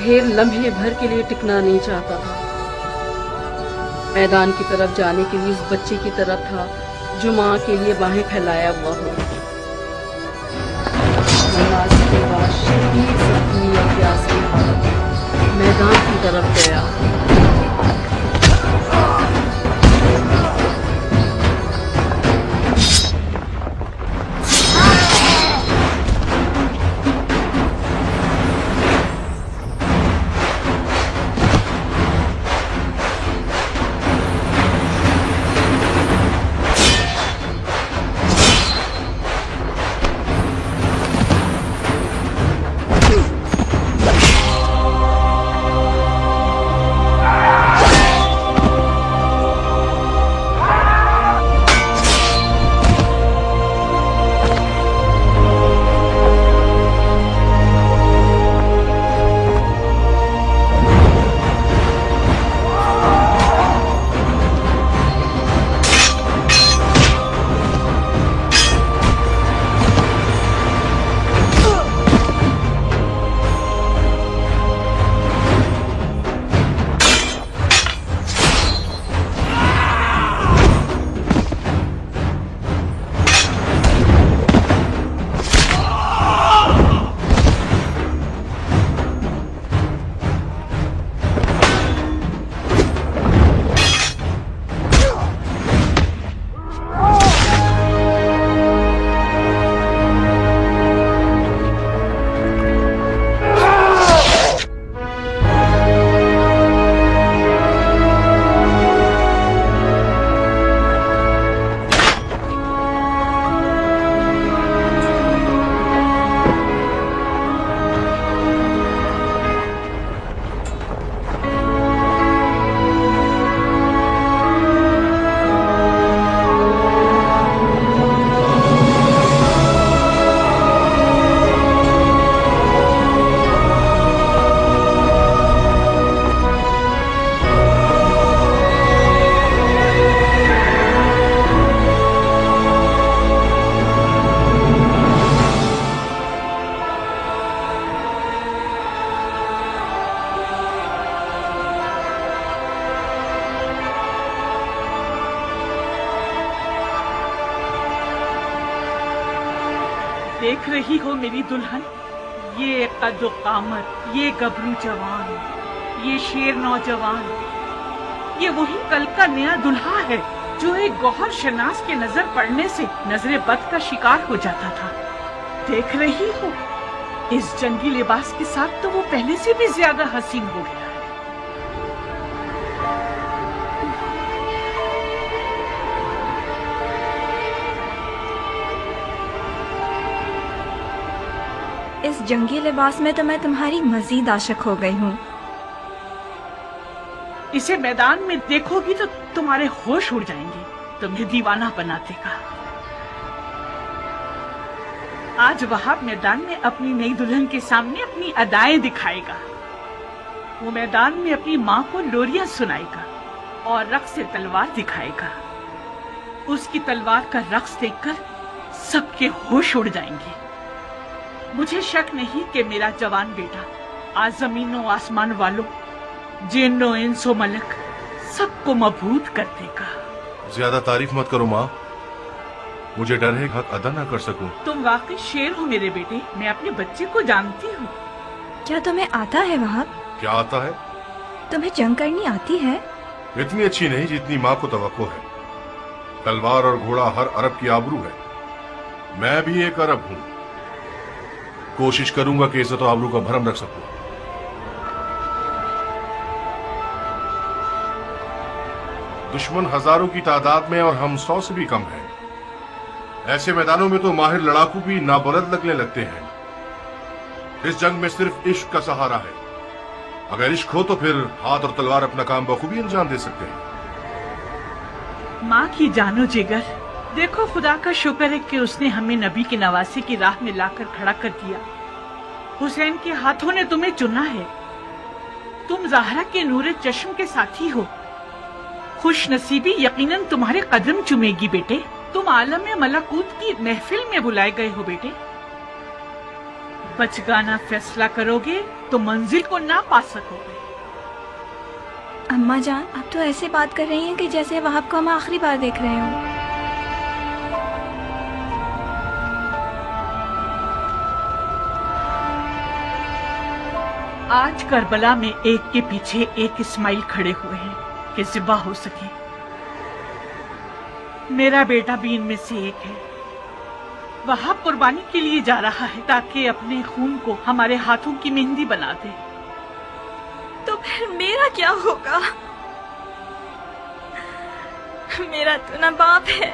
ڈھیر لمحے بھر کے لیے ٹکنا نہیں چاہتا تھا۔ میدان کی طرف جانے کے لیے اس بچے کی طرح تھا جو ماں کے لیے باہیں پھیلایا ہوا ہو۔ نماز کے بعد شدید زخمی اور پیاسی حالت میدان کی طرف گیا۔ دیکھ رہی ہو میری دلہن، یہ قد و قامت، یہ گبرو جوان، یہ شیر نوجوان، یہ وہی کل کا نیا دلہا ہے جو ایک گوہر شناس کے نظر پڑنے سے نظر بد کا شکار ہو جاتا تھا۔ دیکھ رہی ہو اس جنگی لباس کے ساتھ تو وہ پہلے سے بھی زیادہ حسین ہو گیا ہے۔ اس جنگی لباس میں تو میں تمہاری مزید عاشق ہو گئی ہوں۔ اسے میدان میں دیکھو گی تو تمہارے ہوش اڑ جائیں گے، تمہیں دیوانہ بنا دے گا۔ آج وہاب میدان میں اپنی نئی دلہن کے سامنے اپنی ادائیں دکھائے گا۔ وہ میدان میں اپنی ماں کو لوریاں سنائے گا اور رقص تلوار دکھائے گا۔ اس کی تلوار کا رقص دیکھ کر سب کے ہوش اڑ جائیں گے۔ مجھے شک نہیں کہ میرا جوان بیٹا آج زمین و آسمان والوں، جن و انس و ملک سب کو مبہوت کر دے گا۔ زیادہ تعریف مت کرو ماں، مجھے ڈر ہے حق ادا نہ کر سکوں۔ تم واقعی شیر ہو میرے بیٹے، میں اپنے بچے کو جانتی ہوں۔ کیا تمہیں آتا ہے وہاب؟ کیا آتا ہے؟ تمہیں جنگ کرنی آتی ہے؟ اتنی اچھی نہیں جتنی ماں کو توقع ہے۔ تلوار اور گھوڑا ہر عرب کی آبرو ہے، میں بھی ایک عرب ہوں۔ کوشش کروں گا کہ عزت و آبرو کا بھرم رکھ سکوں۔ دشمن ہزاروں کی تعداد میں اور ہم 100 سے بھی کم ہیں۔ ایسے میدانوں میں تو ماہر لڑاکو بھی نابلد لگنے لگتے ہیں۔ اس جنگ میں صرف عشق کا سہارا ہے۔ اگر عشق ہو تو پھر ہاتھ اور تلوار اپنا کام بخوبی انجام دے سکتے ہیں۔ ماں کی جانو جگر، دیکھو خدا کا شکر ہے کہ اس نے ہمیں نبی کے نواسے کی راہ میں لا کر کھڑا کر دیا۔ حسین کے ہاتھوں نے تمہیں چنا ہے۔ تم زہرا کے نور چشم کے ساتھی ہو۔ خوش نصیبی یقیناً تمہارے قدم چومے گی بیٹے۔ تم عالم ملکوت کی محفل میں بلائے گئے ہو بیٹے۔ बचगाना फैसला करोगे तो मंजिल को ना पा सकोगे। अम्मा जान, आप तो ऐसे बात कर रही हैं कि जैसे वहाब को हम आखिरी बार देख रहे हों। आज करबला में एक के पीछे एक इस्माइल खड़े हुए हैं कि ज़िबा हो सके। मेरा बेटा भी इनमें से एक है। वहाब कुर्बानी के लिए जा रहा है ताकि अपने खून को हमारे हाथों की मेहंदी बना दे। तो फिर मेरा क्या होगा? मेरा तो ना बाप है,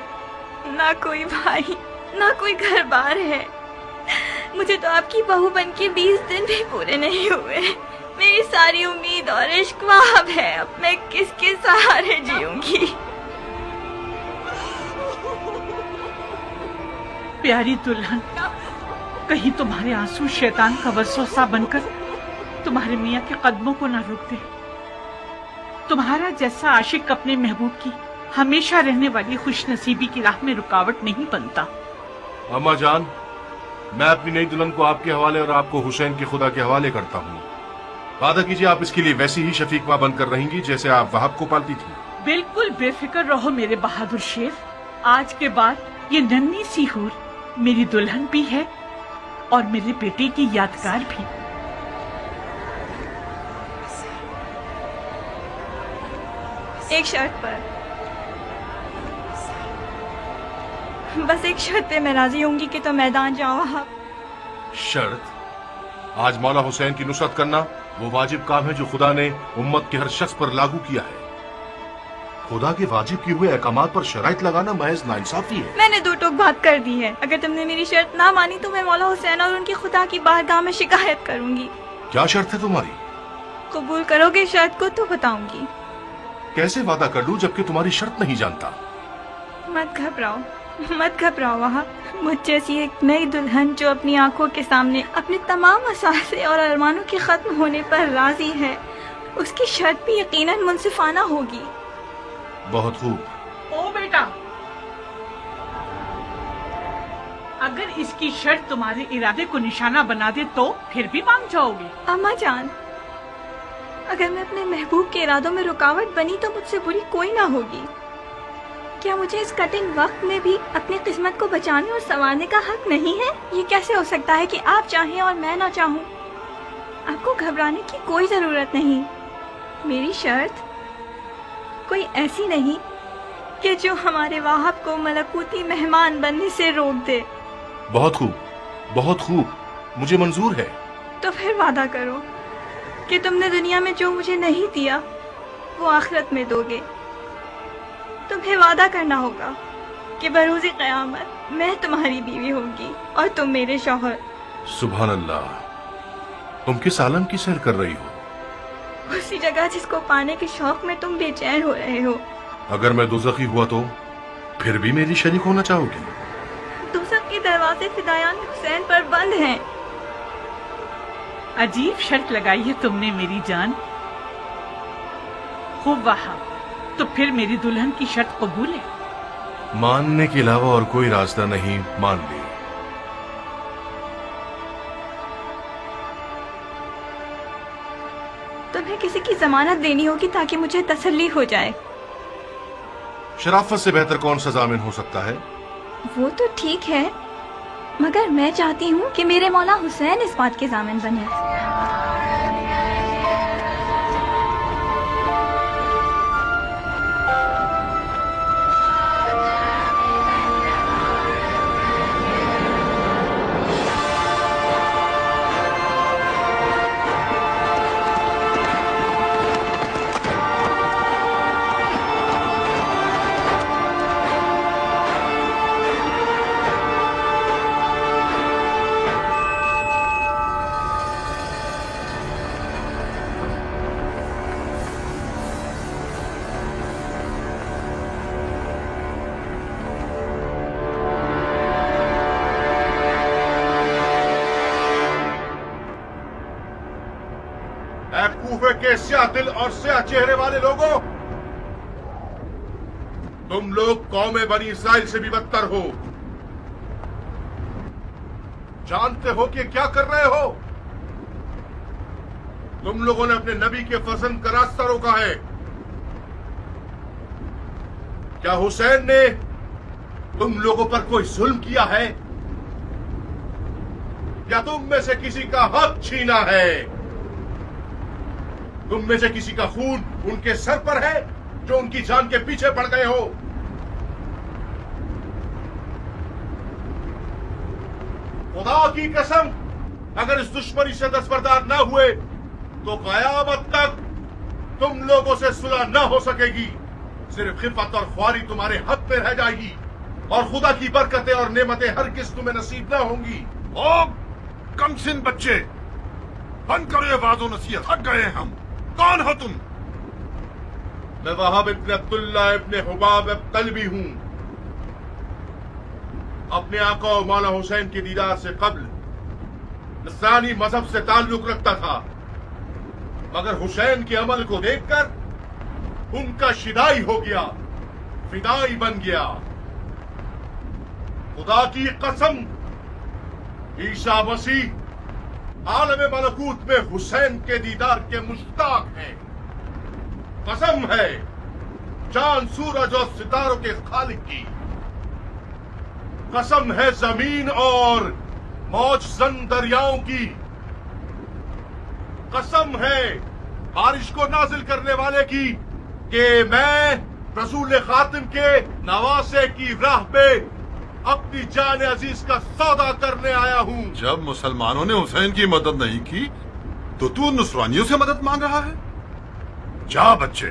ना कोई भाई, ना कोई घर बार है। मुझे तो आपकी बहू बन के 20 दिन भी पूरे नहीं हुए। मेरी सारी उम्मीद और इश्क वहाब है। अब मैं किसके सहारे जीऊंगी? प्यारी दुल्हन, कहीं तुम्हारे आंसू शैतान का वसवसा बनकर तुम्हारे मियाँ के कदमों को ना रोक दे। तुम्हारा जैसा आशिक अपने महबूब की हमेशा रहने वाली खुश नसीबी की राह में रुकावट नहीं बनता। अम्मा जान, मैं अपनी नई दुल्हन को आपके हवाले और आपको हुसैन के खुदा के हवाले करता हूँ। वादा कीजिए आप इसके लिए वैसी ही शफीक माँ बनकर रहेंगी जैसे आप वहाब को पालती थी। बिल्कुल बेफिक्र रहो मेरे बहादुर शेर। आज के बाद ये नन्ही सी हूर मेरी दुल्हन भी है और मेरे बेटे की यादगार भी। एक शर्त पर, बस एक शर्त पे मैं राजी होंगी कि तो मैदान जाओ वहाब। शर्त? आज मौला हुसैन की नुसरत करना वो वाजिब काम है जो खुदा ने उम्मत के हर शख्स पर लागू किया है। खुदा के वाजिब किए हुए अहकामात पर शराइत लगाना महज नाइंसाफी है। मैंने दो टोक बात कर दी है। अगर तुमने मेरी शर्त ना मानी तो मैं मौला हुसैन और उनकी खुदा की बारगाह में शिकायत करूंगी। क्या शर्त है तुम्हारी? कबूल करोगे शर्त को तो बताऊंगी। कैसे वादा कर लूं जबकि तुम्हारी शर्त नहीं जानता? मत घबराओ, मत घबराओ वहाब। मुझ जैसी एक नई दुल्हन जो अपनी आंखों के सामने अपने तमाम असासे और अरमानों के खत्म होने पर राजी है, उसकी शर्त भी यकीनन मुनसिफाना होगी। बहुत खूब। ओ बेटा, अगर इसकी शर्त तुम्हारे इरादे को निशाना बना दे तो फिर भी मान जाओगे? अम्मा जान, अगर मैं अपने महबूब के इरादों में रुकावट बनी तो मुझसे बुरी कोई ना होगी। क्या मुझे इस कठिन वक्त में भी अपनी किस्मत को बचाने और संवारने का हक नहीं है? ये कैसे हो सकता है कि आप चाहें और मैं ना चाहूं? आपको घबराने की कोई जरूरत नहीं। मेरी शर्त कोई ऐसी नहीं कि जो हमारे वहाब को मलकूती मेहमान बनने से रोक दे। बहुत खूब, बहुत खूब, मुझे मंजूर है। तो फिर वादा करो कि तुमने दुनिया में जो मुझे नहीं दिया वो आखिरत में दोगे। तुम्हें वादा करना होगा कि बरोज़े क़यामत मैं तुम्हारी बीवी होगी और तुम मेरे शौहर। सुभान अल्लाह, तुम किस आलम की सैर कर रही हो? उसी जगह जिसको पाने के शौक में तुम बेचैन हो रहे हो। अगर मैं दोज़खी हुआ तो फिर भी मेरी शरीक होना चाहोगी? दोज़ख के दरवाजे फिदायान हुसैन पर बंद हैं। अजीब शर्त लगाई है तुमने मेरी जान। खूब वहाब, तो फिर मेरी दुल्हन की शर्त कबूल है? मानने के अलावा और कोई रास्ता नहीं, मान ली। तुम्हें किसी की जमानत देनी होगी ताकि मुझे तसल्ली हो जाए। शराफत से बेहतर कौन सा जामिन हो सकता है? वो तो ठीक है, मगर मैं चाहती हूँ कि मेरे मौला हुसैन इस बात के जामिन बने। कूफे के स्याह दिल और स्याह चेहरे वाले लोगों, तुम लोग कौम बनी इसराइल से भी बदतर हो। जानते हो कि क्या कर रहे हो? तुम लोगों ने अपने नबी के फजल का रास्ता रोका है। क्या हुसैन ने तुम लोगों पर कोई जुल्म किया है? क्या तुम में से किसी का हक छीना है? तुम में से किसी का खून उनके सर पर है जो उनकी जान के पीछे पड़ गए हो? खुदा की कसम, अगर इस दुश्मनी से दस्तबरदार न हुए तो कयामत तक तुम लोगों से सुलह न हो सकेगी। सिर्फ खिफत और ख्वारी तुम्हारे हक में रह जाएगी और खुदा की बरकतें और नेमतें हरगिज़ तुम्हें नसीब न होंगी। ओ कमसिन बच्चे, बंद करो ये वाज़ो नसीहत, थक गए हैं हम। कौन हो तुम? मैं वहाब इब्न अब्दुल्ला इब्न हुबाब तलबी हूं। अपने आका और मौला हुसैन की दीदार से कब्ल नसरानी मजहब से ताल्लुक रखता था, मगर हुसैन के अमल को देखकर उनका शिदाई हो गया, फिदाई बन गया। खुदा की कसम, ईसा मसीह आलम मलकूत में हुसैन के दीदार के मुश्ताक हैं। कसम है चांद सूरज और सितारों के खालिक की। कसम है जमीन और मौज जन दरियाओं की। कसम है बारिश को नाजिल करने वाले की कि मैं रसूल खातिम के नवासे की राह पे अपनी जान अजीज का सौदा करने आया हूं। जब मुसलमानों ने हुसैन की मदद नहीं की तो तू नुसरानियों से मदद मांग रहा है? जा बच्चे,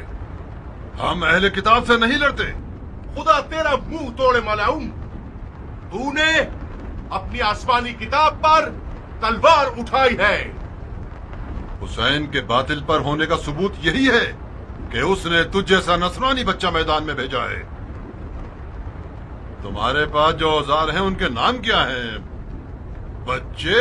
हम अहले किताब से नहीं लड़ते। खुदा तेरा मुंह तोड़े मलाऊं, तूने अपनी आसमानी किताब पर तलवार उठाई है। हुसैन के बातिल पर होने का सबूत यही है कि उसने तुझ जैसा नसरानी बच्चा मैदान में भेजा है। तुम्हारे पास जो औजार हैं उनके नाम क्या हैं बच्चे?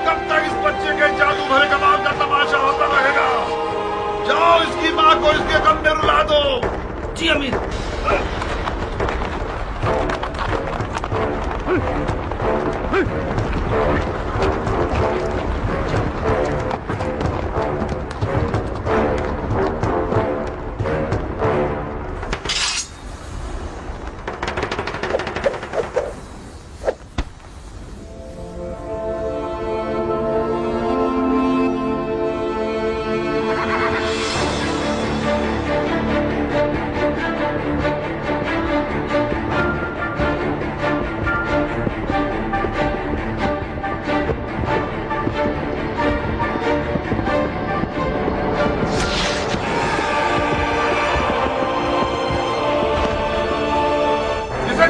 कब तक इस बच्चे के जादू भरे कमाल का तमाशा होता रहेगा? जाओ इसकी माँ को इसके गम में रुला दो। जी अमीर।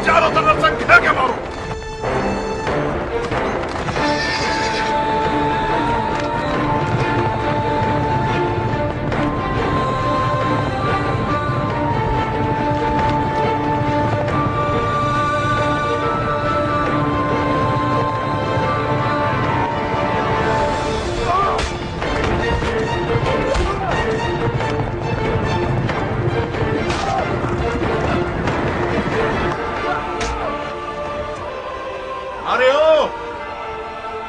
चारों तरफ से घेर के मारो।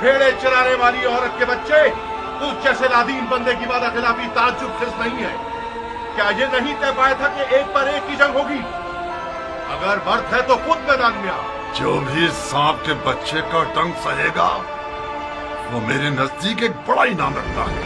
भेड़े चराने वाली औरत के बच्चे, तुझ जैसे लादीन बंदे की वादा खिलाफी ताज्जुब खिस नहीं है। क्या ये नहीं तय पाया था कि एक पर एक की जंग होगी? अगर मर्द है तो खुद मैदान में आ। जो भी सांप के बच्चे का डंक सहेगा वो मेरे नजदीक एक बड़ा इनाम रखता है।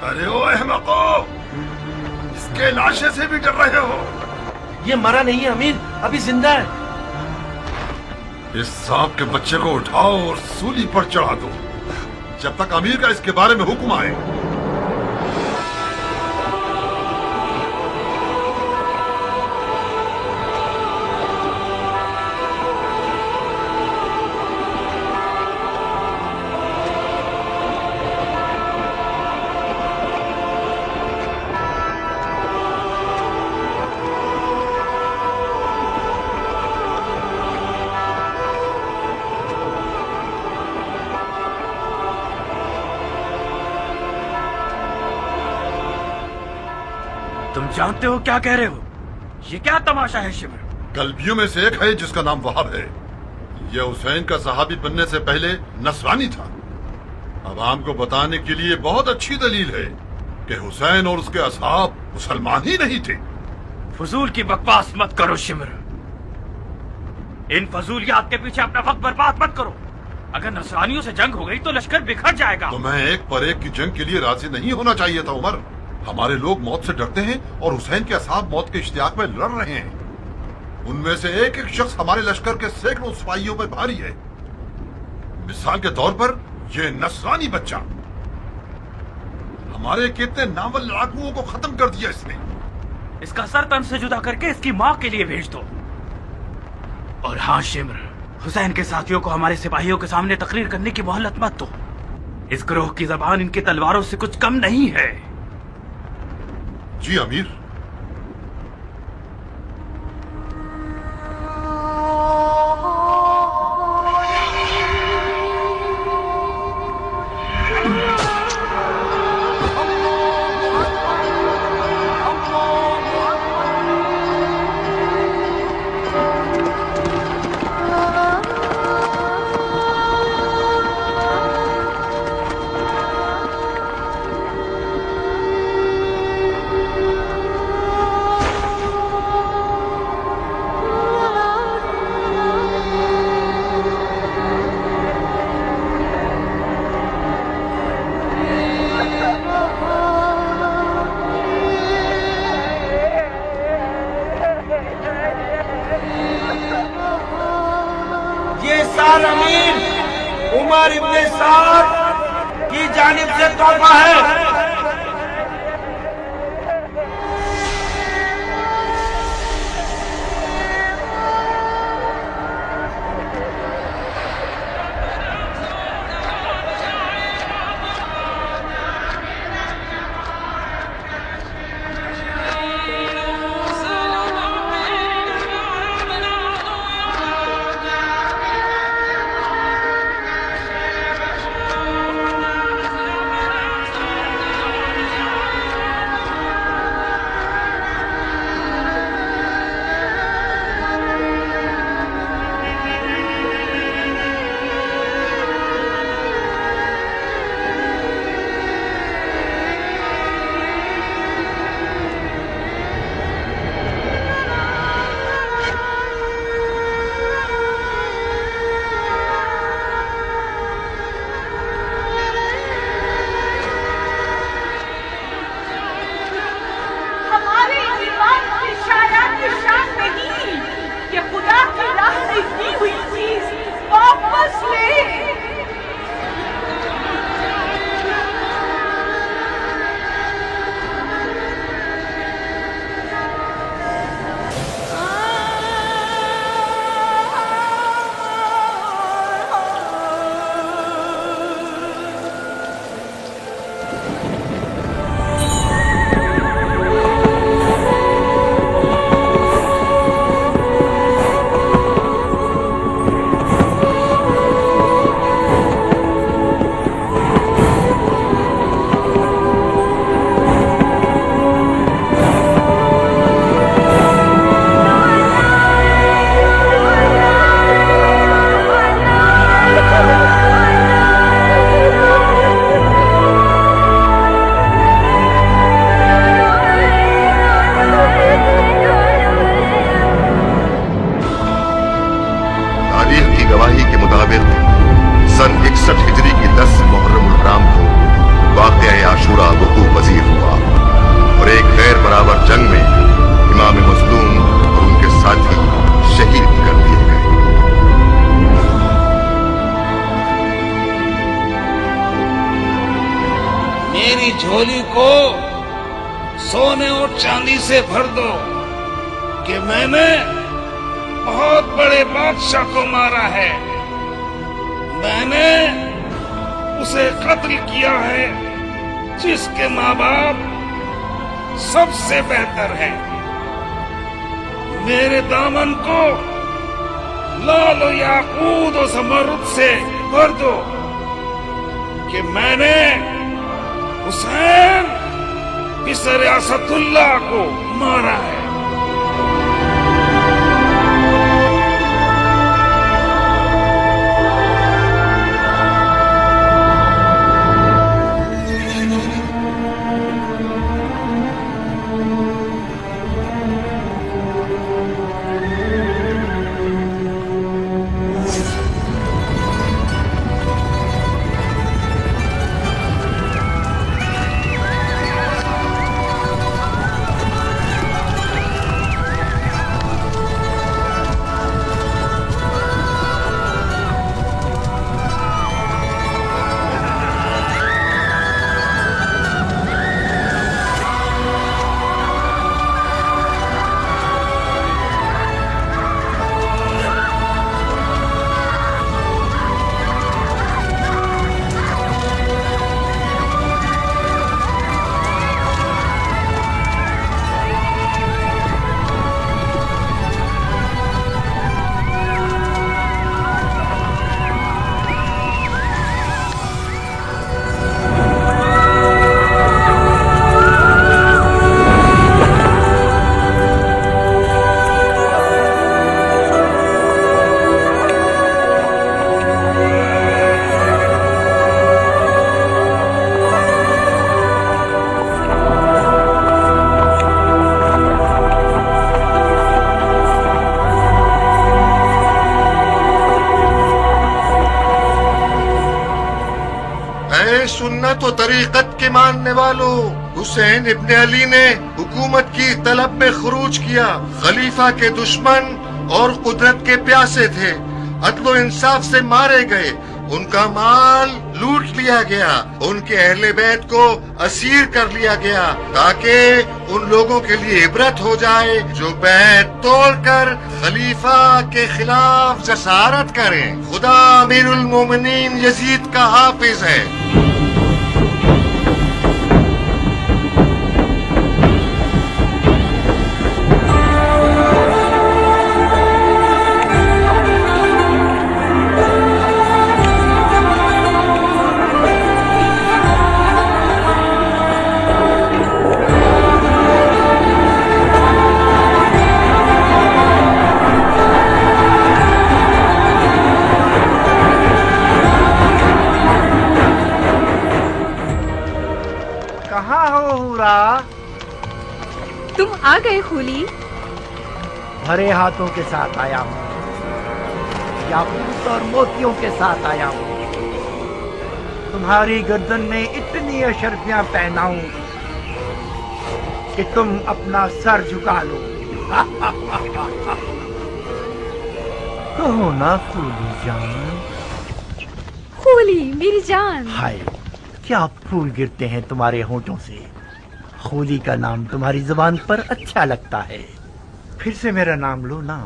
अरे ओ अहमको, इसके लाशे से भी डर रहे हो? ये मरा नहीं है अमीर, अभी जिंदा है। इस सांप के बच्चे को उठाओ और सूली पर चढ़ा दो, जब तक अमीर का इसके बारे में हुक्म आए। तुम जानते हो क्या कह रहे हो? ये क्या तमाशा है शिमर? कल्बियों में से एक है जिसका नाम वहाब है। यह हुसैन का सहाबी बनने से पहले नसरानी था। अवाम को बताने के लिए बहुत अच्छी दलील है कि हुसैन और उसके असहाब मुसलमान ही नहीं थे। फजूल की बकवास मत करो शिमर। इन फजूलियात के पीछे अपना वक्त बर्बाद मत करो। अगर नसरानियों से जंग हो गई तो लश्कर बिखर जाएगा। तुम्हें एक पर एक की जंग के लिए राजी नहीं होना चाहिए था उमर। हमारे लोग मौत से डरते हैं और हुसैन के असहाब मौत के इश्तियाक में लड़ रहे हैं। उनमें से एक एक शख्स हमारे लश्कर के सैकड़ों सिपाहियों पर भारी है। मिसाल के तौर पर यह नसरानी बच्चा हमारे कितने नावल लड़ाकुओं को खत्म कर दिया इसने। इसका सर तन से जुदा करके इसकी माँ के लिए भेज दो। और हाँ शिमर, हुसैन के साथियों को हमारे सिपाहियों के सामने तकरीर करने की मोहलत मत दो। इस ग्रोह की जबान इनकी तलवारों से कुछ कम नहीं है। जी अमीर। उमर इब्ने साद की जानिब से तोहफा है। सोने और चांदी से भर दो कि मैंने बहुत बड़े बादशाह को मारा है, मैंने उसे कत्ल किया है जिसके माँ बाप सबसे बेहतर हैं। मेरे दामन को लाल और याकूत और ज़मरुद से भर दो कि मैंने हुसैन बिसर असदुल्लाह को मारा है। सुन्नत और तरीकत के मानने वालों, हुसैन इब्न अली ने हुकूमत की तलब में खरूज किया। खलीफा के दुश्मन और कुदरत के प्यासे थे, अदलो इंसाफ से मारे गए, उनका माल लूट लिया गया, उनके अहले बैत को असीर कर लिया गया ताकि उन लोगों के लिए इबरत हो जाए जो बैत तोड़कर खलीफा के खिलाफ जसारत करें। खुदा अमीरुल मोमिनीन यजीद का हाफिज है। तुम आ गए खूली? भरे हाथों के साथ आया हूँ, याकूत और मोतियों के साथ आया हूँ। तुम्हारी गर्दन में इतनी अशर्फियां पहनाऊं कि तुम अपना सर झुका लो। कहो ना खूली जान। खूली मेरी जान। हाय, क्या फूल गिरते हैं तुम्हारे होठों से। खूली का नाम तुम्हारी जुबान पर अच्छा लगता है। फिर से मेरा नाम लो ना,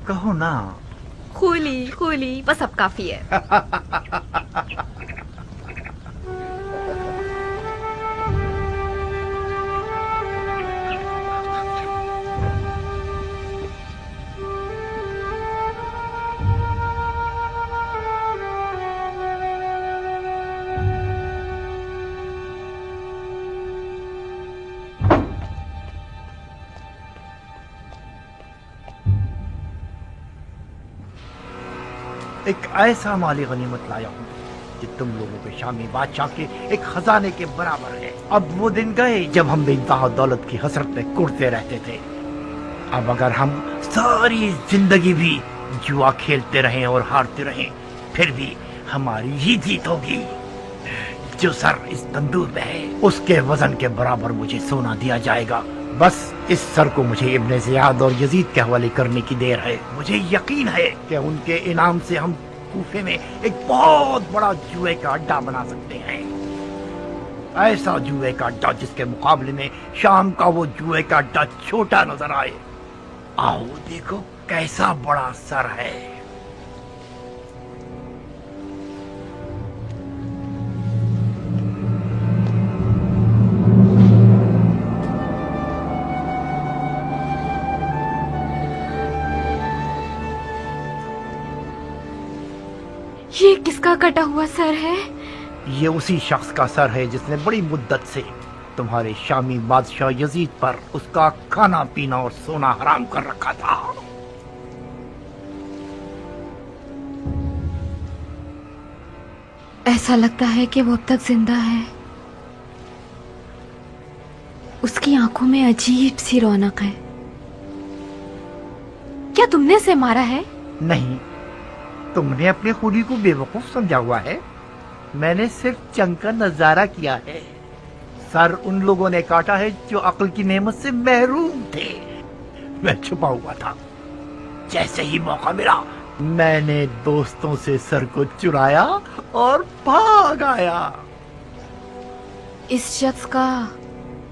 कहो ना। खूली खूली बस अब काफी है। एक ऐसा माली गनीमत लाया हूँ कि तुम लोगों के शामी बादशाह के एक खजाने के बराबर है। अब वो दिन गए जब हम बेइंतहा दौलत की हसरत में कुड़ते रहते थे। अब अगर हम सारी जिंदगी भी जुआ खेलते रहें और हारते रहें, फिर भी हमारी ही जीत होगी। जो सर इस तंदूर में है, उसके वजन के बराबर मुझे सोना दिया जाएगा। बस इस सर को मुझे इब्ने ज़ियाद और यजीद के हवाले करने की देर है। मुझे यकीन है कि उनके इनाम से हम कूफे में एक बहुत बड़ा जुए का अड्डा बना सकते हैं। ایسا جوئے کا اڈا جس کے مقابلے میں شام کا وہ جوئے کا اڈا چھوٹا نظر آئے. آؤ دیکھو کیسا بڑا سر ہے. یہ کس کا کٹا ہوا سر ہے؟ یہ اسی شخص کا سر ہے جس نے بڑی مدت سے تمہارے شامی بادشاہ یزید پر اس کا کھانا پینا اور سونا حرام کر رکھا تھا. ایسا لگتا ہے کہ وہ اب تک زندہ ہے. اس کی آنکھوں میں عجیب سی رونق ہے. کیا تم نے اسے مارا ہے؟ نہیں، تم نے اپنے خوری کو بے وقوف سمجھا ہوا ہے. میں نے صرف جنگ کا نظارہ کیا ہے. سر ان لوگوں نے کاٹا ہے جو عقل کی نعمت سے محروم تھے. میں چھپا ہوا تھا. جیسے ہی موقع ملا میں نے دوستوں سے سر کو چرایا اور بھاگ آیا. اس شخص کا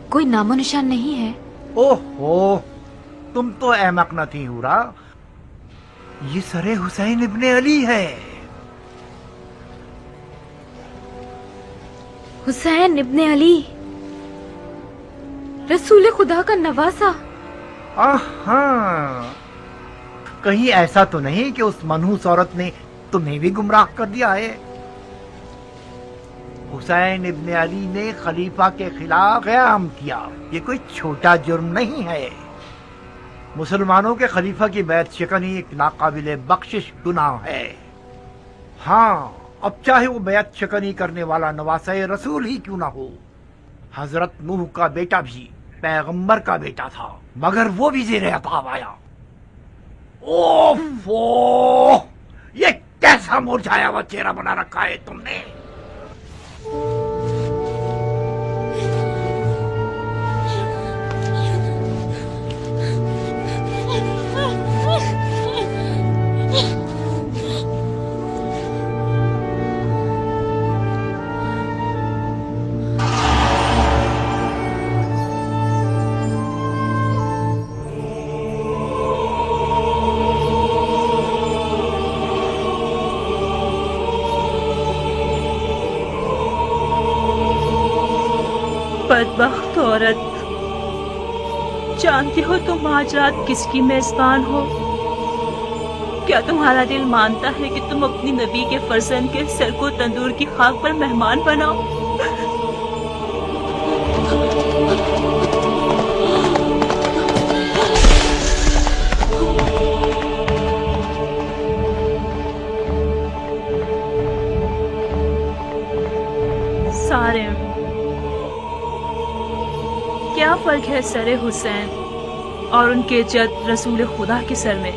کوئی نام و نشان نہیں ہے؟ اوہو، تم تو احمق نہ تھی ہورا. یہ سر حسین ابن علی ہے. حسین ابن علی، رسول خدا کا نواسا. ہاں، کہیں ایسا تو نہیں کہ اس منحوس عورت نے تمہیں بھی گمراہ کر دیا ہے؟ حسین ابن علی نے خلیفہ کے خلاف قیام کیا. یہ کوئی چھوٹا جرم نہیں ہے. مسلمانوں کے خلیفہ کی بیعت شکنی ایک ناقابل بخشش گناہ ہے. ہاں، اب چاہے وہ بیعت شکنی کرنے والا نواسہ رسول ہی کیوں نہ ہو. حضرت نوح کا بیٹا بھی پیغمبر کا بیٹا تھا، مگر وہ بھی زیر عذاب آیا. اوفو، یہ کیسا مرجھایا ہوا چہرہ بنا رکھا ہے تم نے. بدبخت عورت، جانتی ہو تم آج رات کس کی میزبان ہو؟ کیا تمہارا دل مانتا ہے کہ تم اپنی نبی کے فرزند کے سر کو تندور کی خاک پر مہمان بناؤ؟ سارم، کیا فرق ہے سر حسین اور ان کے جد رسول خدا کے سر میں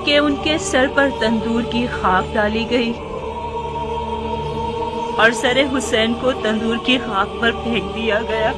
کہ ان کے سر پر تندور کی خاک ڈالی گئی اور سر حسین کو تندور کی خاک پر پھینک دیا گیا.